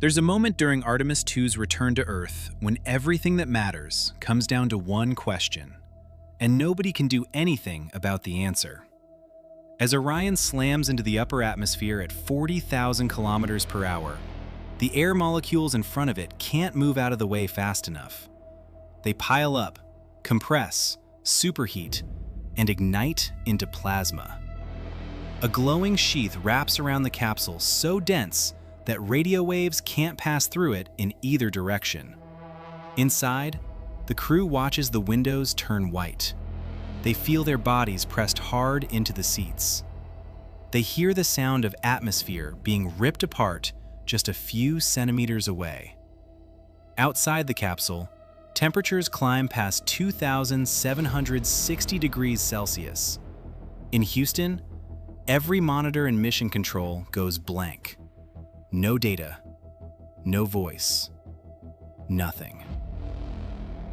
There's a moment during Artemis II's return to Earth when everything that matters comes down to one question, and nobody can do anything about the answer. As Orion slams into the upper atmosphere at 40,000 kilometers per hour, the air molecules in front of it can't move out of the way fast enough. They pile up, compress, superheat, and ignite into plasma. A glowing sheath wraps around the capsule so dense that radio waves can't pass through it in either direction. Inside, the crew watches the windows turn white. They feel their bodies pressed hard into the seats. They hear the sound of atmosphere being ripped apart just a few centimeters away. Outside the capsule, temperatures climb past 2,760 degrees Celsius. In Houston, every monitor and mission control goes blank. No data, no voice, nothing.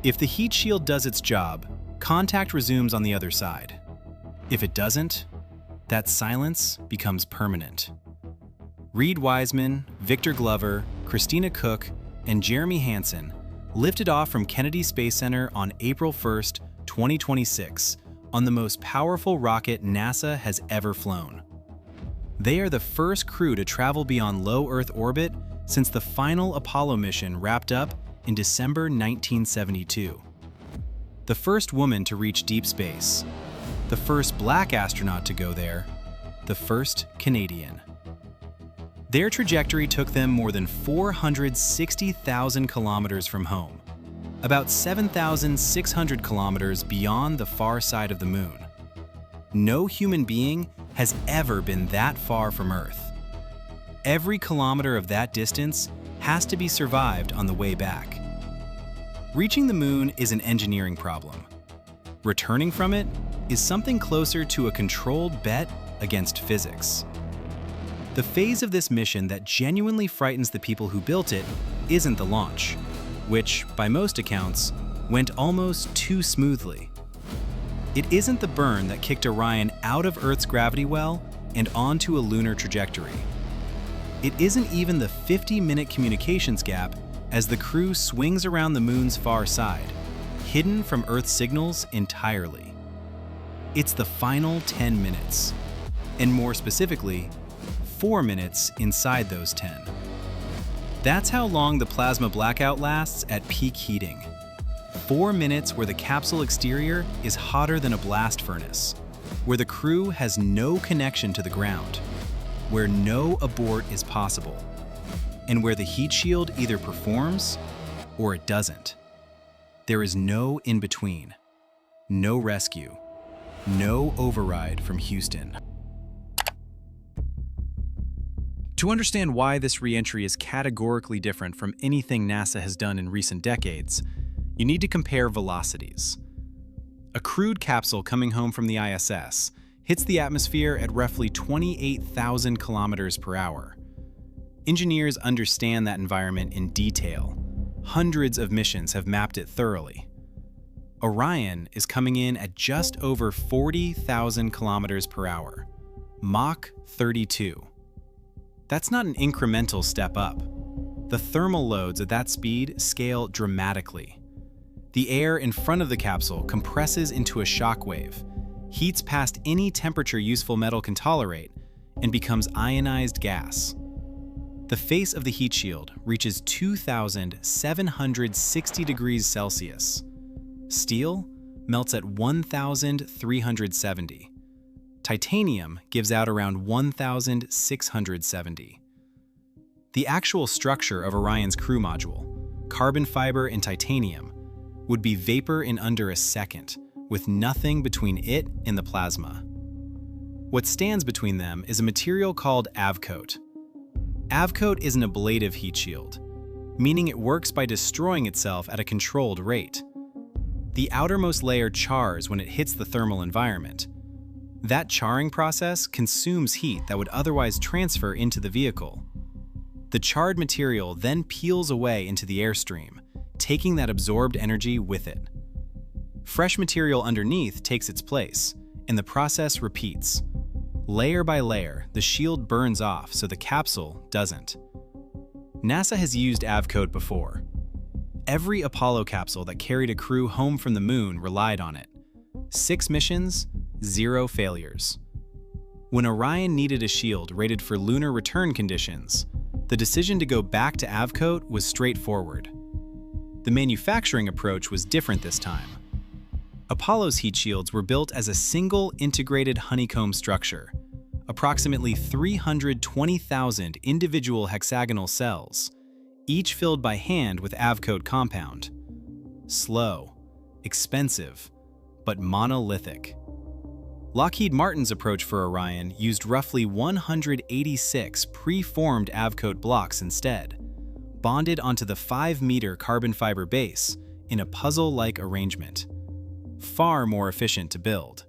If the heat shield does its job, contact resumes on the other side. If it doesn't, that silence becomes permanent. Reed Wiseman, Victor Glover, Christina Cook, and Jeremy Hansen lifted off from Kennedy Space Center on April 1st, 2026, on the most powerful rocket NASA has ever flown. They are the first crew to travel beyond low Earth orbit since the final Apollo mission wrapped up in December 1972. The first woman to reach deep space, the first Black astronaut to go there, the first Canadian. Their trajectory took them more than 460,000 kilometers from home, about 7,600 kilometers beyond the far side of the moon. No human being has ever been that far from Earth. Every kilometer of that distance has to be survived on the way back. Reaching the moon is an engineering problem. Returning from it is something closer to a controlled bet against physics. The phase of this mission that genuinely frightens the people who built it isn't the launch, which, by most accounts, went almost too smoothly. It isn't the burn that kicked Orion out of Earth's gravity well and onto a lunar trajectory. It isn't even the 50-minute communications gap as the crew swings around the moon's far side, hidden from Earth's signals entirely. It's the final 10 minutes, and more specifically, 4 minutes inside those 10. That's how long the plasma blackout lasts at peak heating. 4 minutes where the capsule exterior is hotter than a blast furnace, where the crew has no connection to the ground, where no abort is possible, and where the heat shield either performs or it doesn't. There is no in-between, no rescue, no override from Houston. To understand why this reentry is categorically different from anything NASA has done in recent decades, you need to compare velocities. A crewed capsule coming home from the ISS hits the atmosphere at roughly 28,000 kilometers per hour. Engineers understand that environment in detail. Hundreds of missions have mapped it thoroughly. Orion is coming in at just over 40,000 kilometers per hour, Mach 32. That's not an incremental step up. The thermal loads at that speed scale dramatically. The air in front of the capsule compresses into a shockwave, heats past any temperature useful metal can tolerate, and becomes ionized gas. The face of the heat shield reaches 2,760 degrees Celsius. Steel melts at 1,370. Titanium gives out around 1,670. The actual structure of Orion's crew module, carbon fiber and titanium, would be vapor in under a second, with nothing between it and the plasma. What stands between them is a material called avcoat. Avcoat is an ablative heat shield, meaning it works by destroying itself at a controlled rate. The outermost layer chars when it hits the thermal environment. That charring process consumes heat that would otherwise transfer into the vehicle. The charred material then peels away into the airstream, taking that absorbed energy with it. Fresh material underneath takes its place, and the process repeats. Layer by layer, the shield burns off so the capsule doesn't. NASA has used AVCODE before. Every Apollo capsule that carried a crew home from the moon relied on it. 6 missions, 0 failures. When Orion needed a shield rated for lunar return conditions, the decision to go back to AVCODE was straightforward. The manufacturing approach was different this time. Apollo's heat shields were built as a single integrated honeycomb structure, approximately 320,000 individual hexagonal cells, each filled by hand with AVCODE compound. Slow, expensive, but monolithic. Lockheed Martin's approach for Orion used roughly 186 pre-formed AVCODE blocks instead, bonded onto the 5-meter carbon fiber base in a puzzle-like arrangement. Far more efficient to build.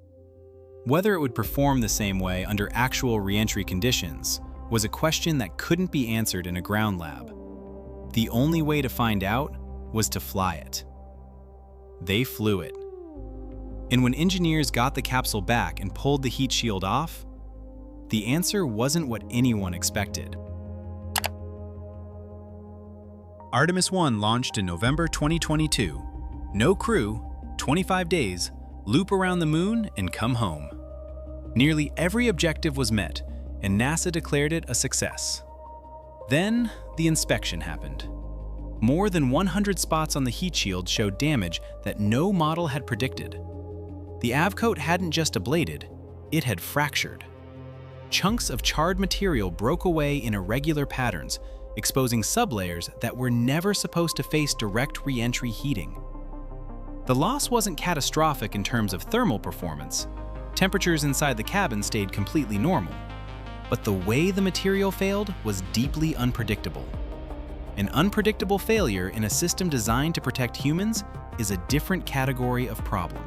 Whether it would perform the same way under actual reentry conditions was a question that couldn't be answered in a ground lab. The only way to find out was to fly it. They flew it. And when engineers got the capsule back and pulled the heat shield off, the answer wasn't what anyone expected. Artemis I launched in November 2022. No crew, 25 days, loop around the moon and come home. Nearly every objective was met, and NASA declared it a success. Then, the inspection happened. More than 100 spots on the heat shield showed damage that no model had predicted. The AVCODE hadn't just ablated, it had fractured. Chunks of charred material broke away in irregular patterns, exposing sublayers that were never supposed to face direct re-entry heating. The loss wasn't catastrophic in terms of thermal performance. Temperatures inside the cabin stayed completely normal. But the way the material failed was deeply unpredictable. An unpredictable failure in a system designed to protect humans is a different category of problem.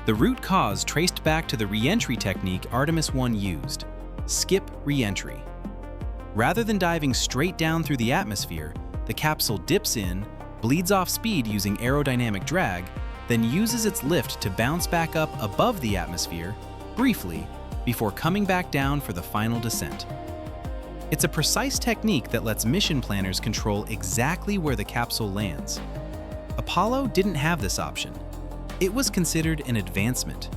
The root cause traced back to the re-entry technique Artemis I used: skip re-entry. Rather than diving straight down through the atmosphere, the capsule dips in, bleeds off speed using aerodynamic drag, then uses its lift to bounce back up above the atmosphere, briefly, before coming back down for the final descent. It's a precise technique that lets mission planners control exactly where the capsule lands. Apollo didn't have this option. It was considered an advancement.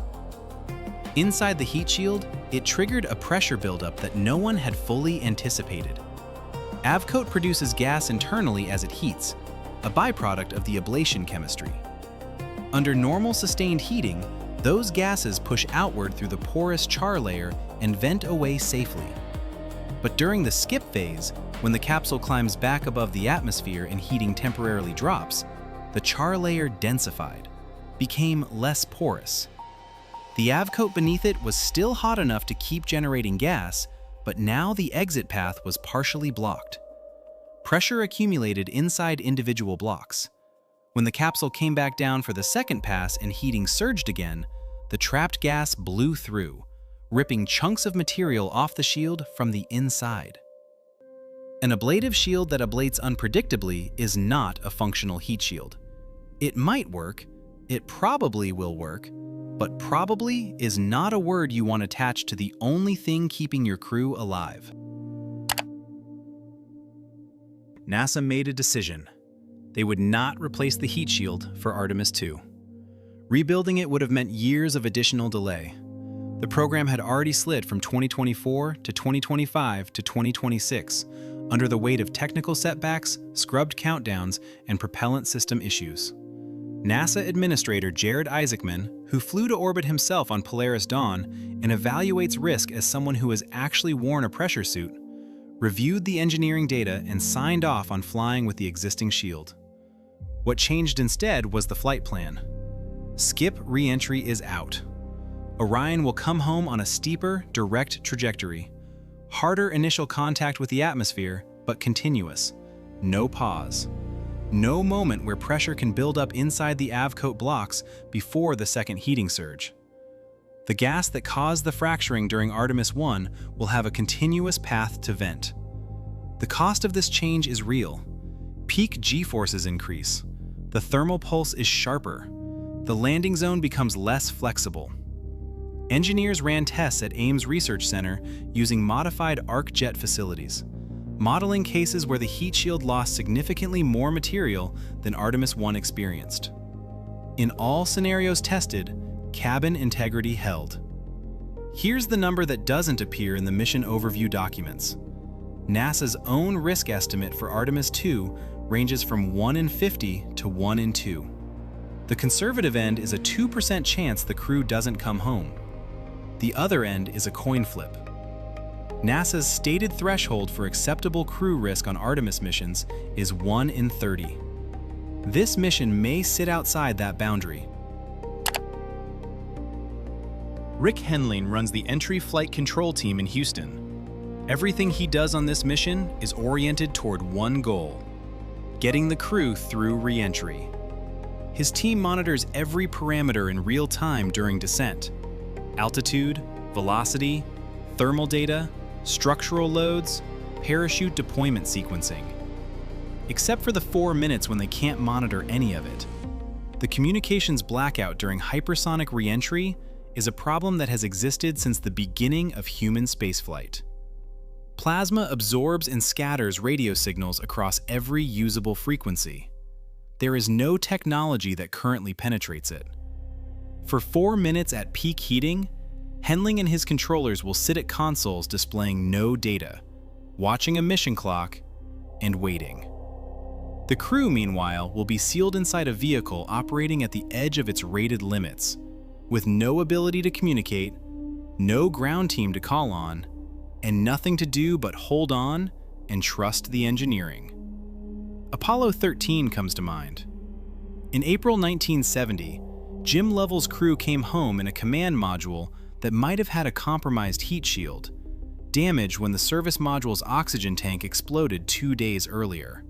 Inside the heat shield, it triggered a pressure buildup that no one had fully anticipated. AVCODE produces gas internally as it heats, a byproduct of the ablation chemistry. Under normal sustained heating, those gases push outward through the porous char layer and vent away safely. But during the skip phase, when the capsule climbs back above the atmosphere and heating temporarily drops, the char layer densified, became less porous. The AVCODE beneath it was still hot enough to keep generating gas, but now the exit path was partially blocked. Pressure accumulated inside individual blocks. When the capsule came back down for the second pass and heating surged again, the trapped gas blew through, ripping chunks of material off the shield from the inside. An ablative shield that ablates unpredictably is not a functional heat shield. It might work, it probably will work, but probably is not a word you want attached to the only thing keeping your crew alive. NASA made a decision. They would not replace the heat shield for Artemis II. Rebuilding it would have meant years of additional delay. The program had already slid from 2024 to 2025 to 2026 under the weight of technical setbacks, scrubbed countdowns, and propellant system issues. NASA Administrator Jared Isaacman, who flew to orbit himself on Polaris Dawn and evaluates risk as someone who has actually worn a pressure suit, reviewed the engineering data and signed off on flying with the existing shield. What changed instead was the flight plan. Skip re-entry is out. Orion will come home on a steeper, direct trajectory. Harder initial contact with the atmosphere, but continuous. No pause. No moment where pressure can build up inside the AVCODE blocks before the second heating surge. The gas that caused the fracturing during Artemis I will have a continuous path to vent. The cost of this change is real. Peak G-forces increase. The thermal pulse is sharper. The landing zone becomes less flexible. Engineers ran tests at Ames Research Center using modified arc jet facilities. modeling cases where the heat shield lost significantly more material than Artemis I experienced. In all scenarios tested, cabin integrity held. Here's the number that doesn't appear in the mission overview documents. NASA's own risk estimate for Artemis II ranges from 1 in 50 to 1 in 2. The conservative end is a 2% chance the crew doesn't come home. The other end is a coin flip. NASA's stated threshold for acceptable crew risk on Artemis missions is 1 in 30. This mission may sit outside that boundary. Rick Henling runs the entry flight control team in Houston. Everything he does on this mission is oriented toward one goal: getting the crew through reentry. His team monitors every parameter in real time during descent: altitude, velocity, thermal data, structural loads, parachute deployment sequencing. Except for the 4 minutes when they can't monitor any of it. The communications blackout during hypersonic reentry is a problem that has existed since the beginning of human spaceflight. Plasma absorbs and scatters radio signals across every usable frequency. There is no technology that currently penetrates it. For 4 minutes at peak heating, Henling and his controllers will sit at consoles displaying no data, watching a mission clock, and waiting. The crew, meanwhile, will be sealed inside a vehicle operating at the edge of its rated limits, with no ability to communicate, no ground team to call on, and nothing to do but hold on and trust the engineering. Apollo 13 comes to mind. In April 1970, Jim Lovell's crew came home in a command module that might have had a compromised heat shield, damaged when the service module's oxygen tank exploded 2 days earlier.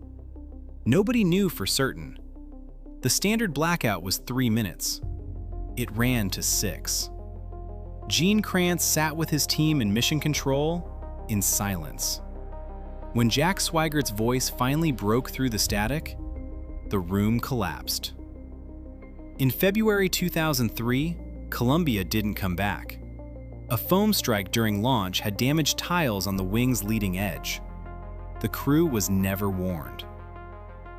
Nobody knew for certain. The standard blackout was 3 minutes. It ran to 6. Gene Kranz sat with his team in mission control in silence. When Jack Swiggert's voice finally broke through the static, the room collapsed. In February 2003, Columbia didn't come back. A foam strike during launch had damaged tiles on the wing's leading edge. The crew was never warned.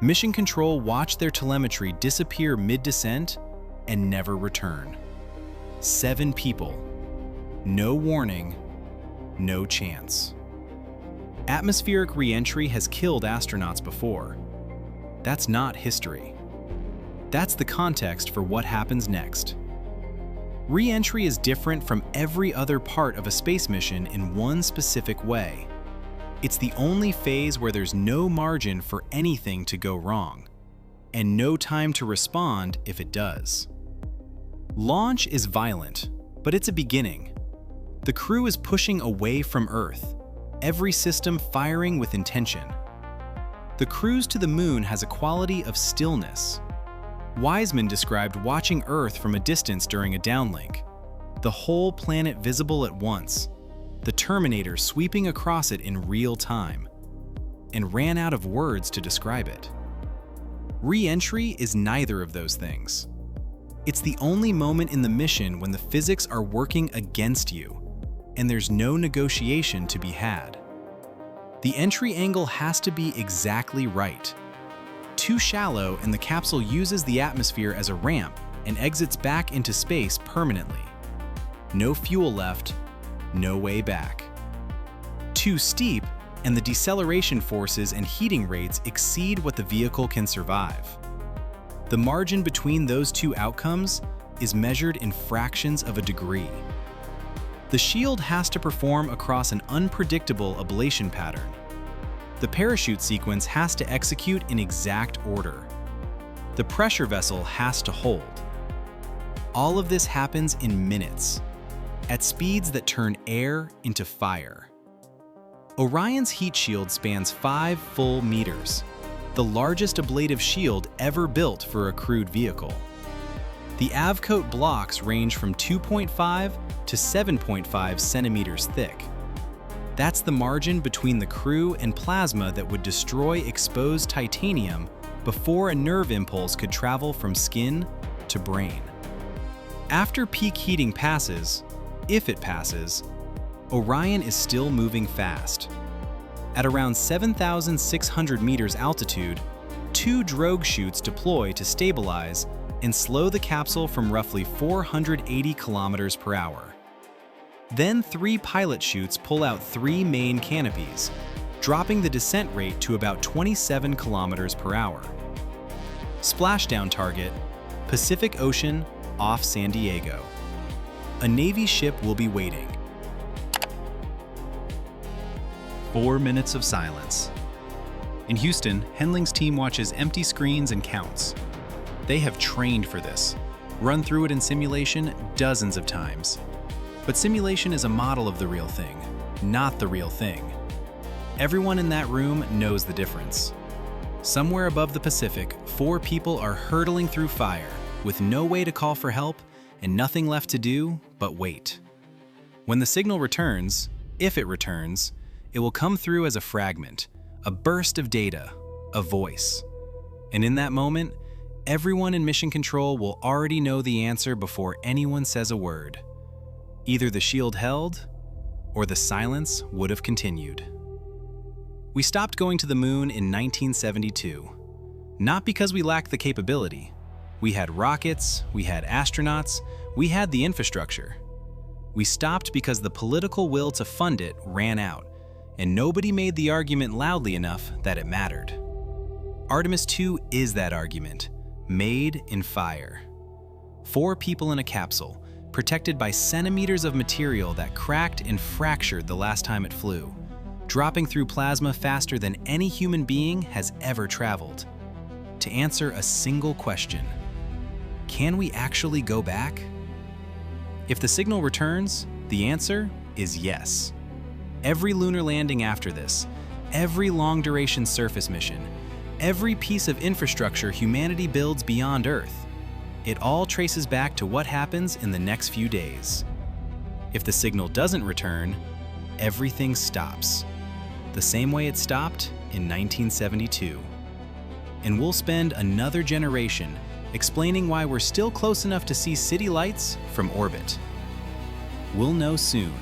Mission Control watched their telemetry disappear mid-descent and never return. 7 people. No warning, no chance. Atmospheric reentry has killed astronauts before. That's not history. That's the context for what happens next. Reentry is different from every other part of a space mission in one specific way. It's the only phase where there's no margin for anything to go wrong, and no time to respond if it does. Launch is violent, but it's a beginning. The crew is pushing away from Earth, every system firing with intention. The cruise to the moon has a quality of stillness. Wiseman described watching Earth from a distance during a downlink, the whole planet visible at once, the Terminator sweeping across it in real time, and ran out of words to describe it. Re-entry is neither of those things. It's the only moment in the mission when the physics are working against you, and there's no negotiation to be had. The entry angle has to be exactly right. Too shallow, and the capsule uses the atmosphere as a ramp and exits back into space permanently. No fuel left, no way back. Too steep, and the deceleration forces and heating rates exceed what the vehicle can survive. The margin between those two outcomes is measured in fractions of a degree. The shield has to perform across an unpredictable ablation pattern. The parachute sequence has to execute in exact order. The pressure vessel has to hold. All of this happens in minutes, at speeds that turn air into fire. Orion's heat shield spans 5 full meters, the largest ablative shield ever built for a crewed vehicle. The Avcoat blocks range from 2.5 to 7.5 centimeters thick. That's the margin between the crew and plasma that would destroy exposed titanium before a nerve impulse could travel from skin to brain. After peak heating passes, if it passes, Orion is still moving fast. At around 7,600 meters altitude, 2 drogue chutes deploy to stabilize and slow the capsule from roughly 480 kilometers per hour. Then 3 pilot chutes pull out 3 main canopies, dropping the descent rate to about 27 kilometers per hour. Splashdown target, Pacific Ocean off San Diego. A Navy ship will be waiting. 4 minutes of silence. In Houston, Henling's team watches empty screens and counts. They have trained for this, run through it in simulation dozens of times. But simulation is a model of the real thing, not the real thing. Everyone in that room knows the difference. Somewhere above the Pacific, 4 people are hurtling through fire with no way to call for help and nothing left to do but wait. When the signal returns, if it returns, it will come through as a fragment, a burst of data, a voice. And in that moment, everyone in mission control will already know the answer before anyone says a word. Either the shield held, or the silence would have continued. We stopped going to the moon in 1972. Not because we lacked the capability. We had rockets, we had astronauts, we had the infrastructure. We stopped because the political will to fund it ran out, and nobody made the argument loudly enough that it mattered. Artemis II is that argument, made in fire. 4 people in a capsule, protected by centimeters of material that cracked and fractured the last time it flew, dropping through plasma faster than any human being has ever traveled. To answer a single question: can we actually go back? If the signal returns, the answer is yes. Every lunar landing after this, every long-duration surface mission, every piece of infrastructure humanity builds beyond Earth, it all traces back to what happens in the next few days. If the signal doesn't return, everything stops, the same way it stopped in 1972. And we'll spend another generation explaining why we're still close enough to see city lights from orbit. We'll know soon.